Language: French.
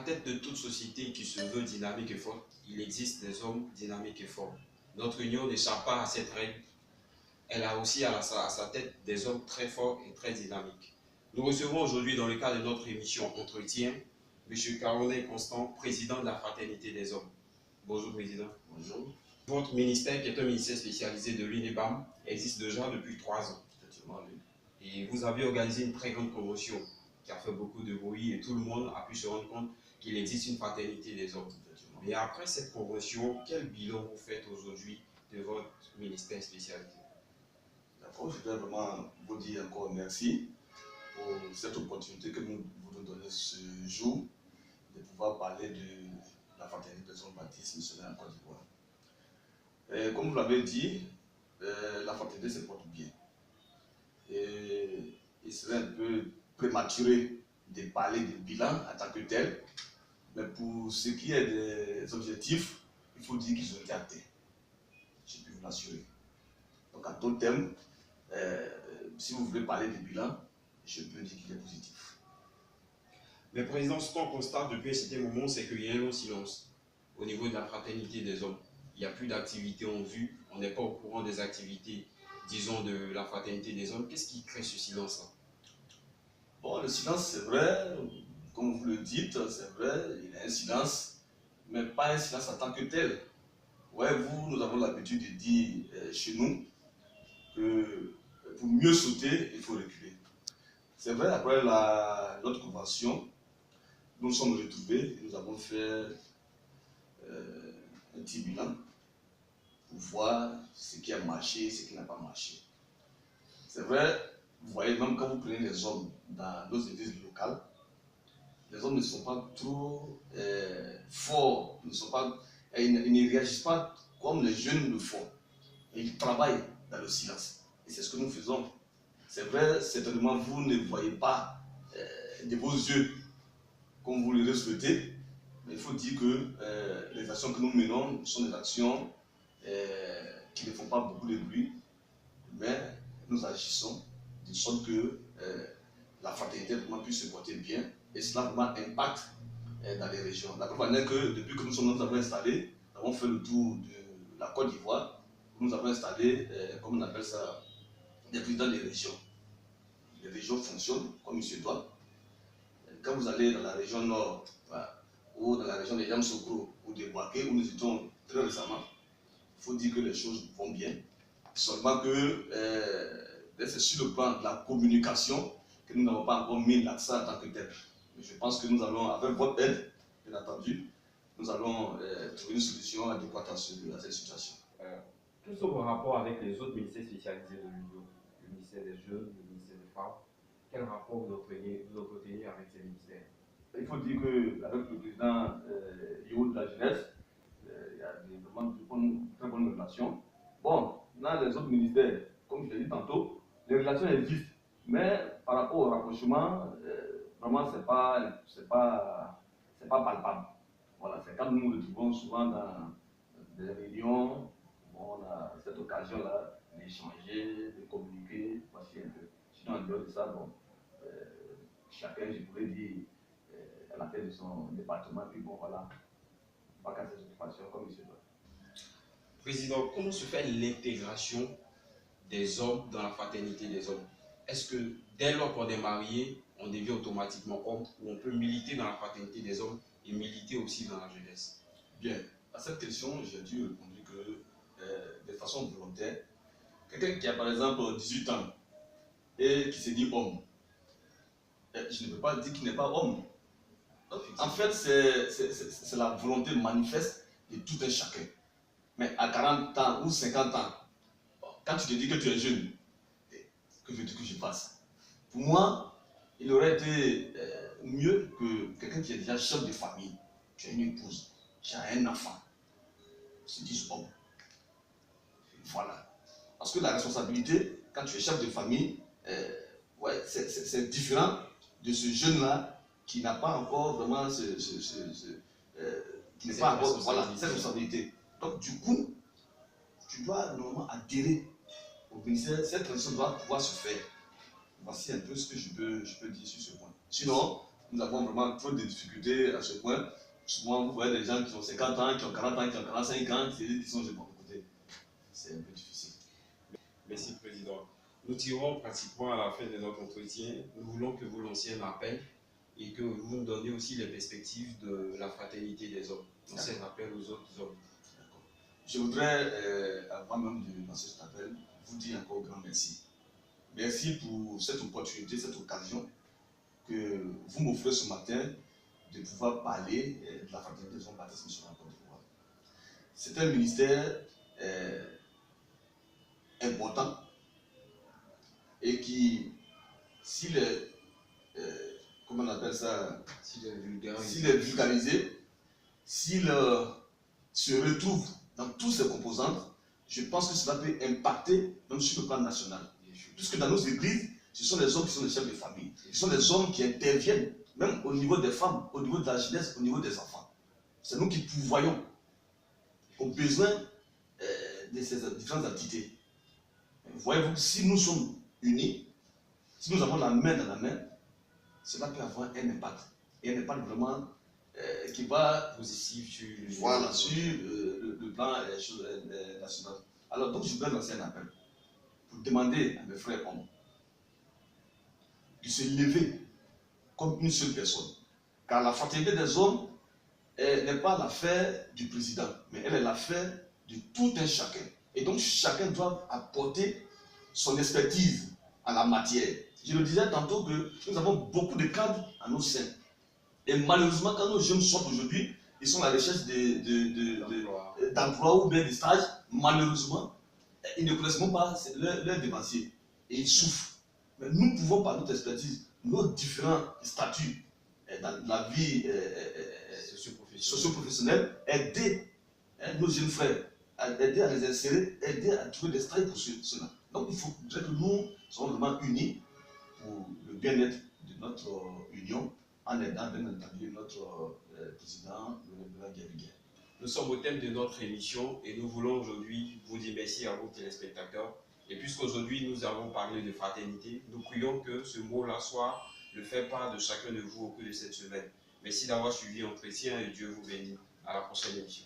tête de toute société qui se veut dynamique et forte, il existe des hommes dynamiques et forts. Notre union n'échappe pas à cette règle. Elle a aussi à sa tête des hommes très forts et très dynamiques. Nous recevons aujourd'hui, dans le cadre de notre émission Entretien, M. Caroline Constant, président de la Fraternité des hommes. Bonjour, président. Bonjour. Votre ministère, qui est un ministère spécialisé de l'UNEBAM, existe déjà depuis 3 ans. Effectivement, oui. Et vous avez organisé une très grande promotion qui a fait beaucoup de bruit et tout le monde a pu se rendre compte qu'il existe une fraternité des hommes. Mais après cette promotion, quel bilan vous faites aujourd'hui de votre ministère spécialisé? D'abord, je voudrais vraiment vous dire encore merci pour cette opportunité que nous voulons donner ce jour de pouvoir parler de la fraternité des hommes baptistes missionnaires en Côte d'Ivoire. Comme vous l'avez dit, la fraternité se porte bien. Et il serait un peu prématuré de parler de bilan en tant que tel, mais pour ce qui est des objectifs, il faut dire qu'ils ont été atteints. Je peux vous l'assurer. Donc, à tout terme, si vous voulez parler de bilan, je peux dire qu'il est positif. Mais président, ce qu'on constate depuis un certain moment, c'est qu'il y a un long silence au niveau de la fraternité des hommes. Il n'y a plus d'activité en vue, on n'est pas au courant des activités, disons, de la fraternité des hommes. Qu'est-ce qui crée ce silence-là? Bon, le silence, c'est vrai, comme vous le dites, c'est vrai, il y a un silence, mais pas un silence en tant que tel. Ouais, nous avons l'habitude de dire chez nous que pour mieux sauter, il faut reculer. C'est vrai, après notre convention, nous nous sommes retrouvés et nous avons fait un petit bilan pour voir ce qui a marché et ce qui n'a pas marché. C'est vrai, vous voyez, même quand vous prenez les hommes dans nos églises locales, les hommes ne sont pas trop forts, ils ne réagissent pas comme les jeunes le font. Et ils travaillent dans le silence. Et c'est ce que nous faisons. C'est vrai, certainement, vous ne voyez pas de vos yeux comme vous le souhaitez, mais il faut dire que les actions que nous menons sont des actions qui ne font pas beaucoup de bruit, mais nous agissons de sorte que la fraternité vraiment puisse se porter bien et cela vraiment impacte dans les régions. La preuve en est que depuis que nous avons installé, nous avons fait le tour de la Côte d'Ivoire, nous avons installé, comme on appelle ça, des présidents des régions. Les régions fonctionnent comme il se doit. Quand vous allez dans la région nord, ou dans la région de Yamsoukro ou de Boaké, où nous étions très récemment, il faut dire que les choses vont bien. Seulement que c'est sur le plan de la communication que nous n'avons pas encore mis l'accent en tant que tel. Mais je pense que nous allons, avec votre aide, bien entendu, nous allons trouver une solution adéquate à cette situation. Quels sont vos rapports avec les autres ministères spécialisés de l'Union? Le ministère des Jeunes, le ministère des Femmes. Quel rapport vous entretenez avec ces ministères? Il faut dire qu'avec le président Yo de la jeunesse, il y a vraiment de très bonnes relations. Bon, dans les autres ministères, comme je l'ai dit tantôt, les relations existent, mais par rapport au rapprochement, vraiment, c'est pas palpable. Voilà, c'est quand nous nous retrouvons souvent dans des réunions, bon, on a cette occasion-là d'échanger, de communiquer, voici un peu. Sinon, en dehors de ça, bon, chacun, je pourrais dire, à la tête de son département, puis bon, voilà, pas qu'à ses occupations comme il se doit. Président, comment se fait l'intégration des hommes dans la fraternité des hommes? Est-ce que dès lors qu'on est marié, on devient automatiquement homme ou on peut militer dans la fraternité des hommes et militer aussi dans la jeunesse? Bien, à cette question, j'ai dû répondre que de façon volontaire, quelqu'un qui a par exemple 18 ans et qui se dit homme, je ne peux pas dire qu'il n'est pas homme. En fait, c'est la volonté manifeste de tout un chacun. Mais à 40 ans ou 50 ans, quand tu te dis que tu es jeune, que veux-tu que je fasse? Pour moi, il aurait été mieux que quelqu'un qui est déjà chef de famille, tu as une épouse, tu as un enfant, se dise homme. Voilà. Parce que la responsabilité, quand tu es chef de famille, ouais, c'est différent de ce jeune-là qui n'a pas encore vraiment qui n'est pas encore, voilà, cette responsabilité. Donc, du coup, tu dois normalement adhérer au ministère. Cette transition doit pouvoir se faire. Voici un peu ce que je peux dire sur ce point. Sinon, nous avons vraiment trop de difficultés à ce point. Souvent, vous voyez des gens qui ont 50 ans, qui ont 40 ans, qui ont 45 ans, qui sont de bon côté. C'est un peu difficile. Merci, Président. Nous tirons pratiquement à la fin de notre entretien. Nous voulons que vous lanciez un appel et que vous nous donniez aussi les perspectives de la fraternité des hommes. Lancez un appel aux autres hommes. Je voudrais, avant même de lancer cet appel, vous dire encore grand merci. Merci pour cette opportunité, cette occasion que vous m'offrez ce matin de pouvoir parler de la fraternité des hommes baptistes missionnaires en Côte d'Ivoire. C'est un ministère important et qui, s'il est, comment on appelle ça, s'il est vulgarisé, s'il se retrouve dans toutes ses composantes, je pense que cela peut impacter même sur le plan national. Puisque dans nos églises, ce sont les hommes qui sont les chefs de famille. Ce sont les hommes qui interviennent, même au niveau des femmes, au niveau de la jeunesse, au niveau des enfants. C'est nous qui pourvoyons aux besoins de ces différentes entités. Voyez-vous, si nous sommes unis, si nous avons la main dans la main, cela peut avoir un impact. Et un impact vraiment qui va positif sur le plan national. Alors, donc, je voudrais lancer un appel pour demander à mes frères hommes de se lever comme une seule personne. Car la fraternité des hommes n'est pas l'affaire du président, mais elle est l'affaire de tout un chacun. Et donc, chacun doit apporter son expertise en la matière. Je le disais tantôt que nous avons beaucoup de cadres à nos seins. Et malheureusement, quand nos jeunes sortent aujourd'hui, ils sont à la recherche d'emploi ou bien de stage. Malheureusement, ils ne connaissent même pas leur dépensier. Et ils souffrent. Mais nous pouvons, par notre expertise, nos différents statuts dans la vie socio-professionnelle, aider nos jeunes frères, aider à les insérer, aider à trouver des stages pour cela. Donc il faudrait que nous soyons vraiment unis pour le bien-être de notre union, en aidant bien entendu notre président, le Bernard Guéviguer. Nous sommes au thème de notre émission et nous voulons aujourd'hui vous dire merci à vous téléspectateurs. Et puisqu'aujourd'hui nous avons parlé de fraternité, nous prions que ce mot-là soit le fait part de chacun de vous au cours de cette semaine. Merci d'avoir suivi l'entretien et Dieu vous bénisse. À la prochaine émission.